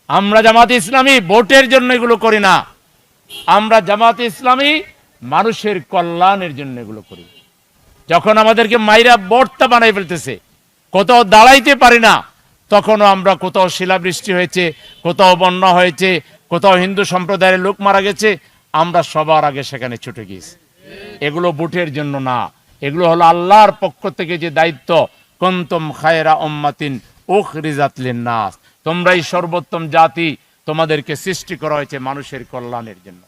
আমরা জামাত ইসলামী ভোটের জন্য এগুলো করি না, আমরা জামাত ইসলামী মানুষের কল্যাণের জন্য এগুলো করি। যখন আমাদেরকে মাইরা বর্তা বানাই ফেলতেছে, কোথাও দাঁড়াইতে পারি না, তখনও আমরা কোথাও শিলাবৃষ্টি হয়েছে, কোথাও বন্যা হয়েছে, কোথাও হিন্দু সম্প্রদায়ের লোক মারা গেছে, আমরা সবার আগে সেখানে ছুটে গিয়েছি। এগুলো ভোটের জন্য না, এগুলো হলো আল্লাহর পক্ষ থেকে যে দায়িত্ব, কুনতুম খায়রা উম্মাতিন উখরিজাত লিন-নাস, তোমরাই সর্বোত্তম জাতি, তোমাদেরকে সৃষ্টি করা হয়েছে মানুষের কল্যাণের জন্য।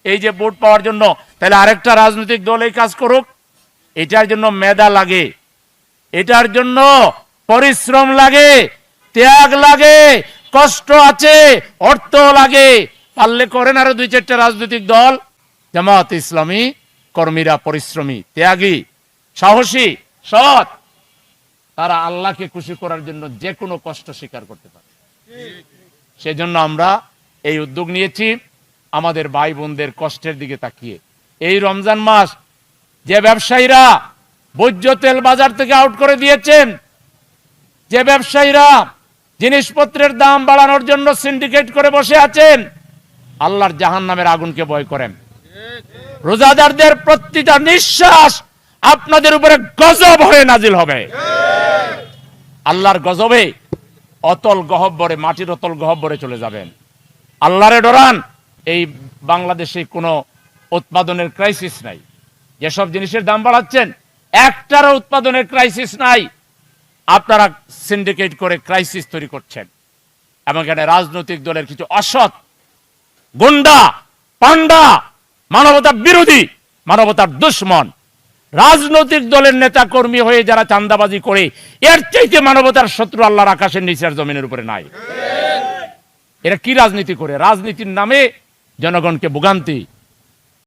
এই যে ভোট পাওয়ার জন্য, তাহলে আরেকটা রাজনৈতিক দল এই কাজ করুক, এটার জন্য মেধা লাগে, এটার জন্য পরিশ্রম লাগে, ত্যাগ লাগে, কষ্ট আছে, অর্থ লাগে। পারলে করেন আরো 2-4টা রাজনৈতিক দল। জামাত ইসলামী কর্মীরা পরিশ্রমী, ত্যাগী, সাহসী, সৎ, তারা আল্লাহকে খুশি করার জন্য যে কোনো কষ্ট স্বীকার করতে পারে। সেজন্য আমরা এই উদ্যোগ নিয়েছি, আমাদের ভাই বোনদের কষ্টের দিকে তাকিয়ে। এই রমজান মাস যে ব্যবসায়ীরা ভোজ্য তেল বাজার থেকে আউট করে দিয়েছেন, যে ব্যবসায়ীরা জিনিসপত্রের দাম বাড়ানোর জন্য সিন্ডিকেট করে বসে আছেন, আল্লাহর জাহান্নামের আগুনকে ভয় করেন। রোজাদারদের প্রতিটা নিঃশ্বাস আপনাদের উপরে গজব হয়ে নাজিল হবে। আল্লাহর গজবে অতল গহব্বরে, মাটির অতল গহব্বরে চলে যাবেন। আল্লাহরে ডরান। এই বাংলাদেশে কোনো উৎপাদনের ক্রাইসিস নাই। যেসব জিনিসের দাম বাড়াচ্ছেন, একটারও উৎপাদনের ক্রাইসিস নাই। আপনারা সিন্ডিকেট করে ক্রাইসিস তৈরি করছেন। এবং এখানে রাজনৈতিক দলের কিছু অসৎ গুন্ডা, পান্ডা, মানবতা বিরোধী, মানবতার দুশ্মন রাজনৈতিক দলের নেতা কর্মী হয়ে যারা চাঁদাবাজি করে, এর চাইতে মানবতার শত্রু আল্লাহর আকাশের নিচের জমিনের উপরে নাই। এরা কি রাজনীতি করে? রাজনীতির নামে জনগণকে ভোগান্তি,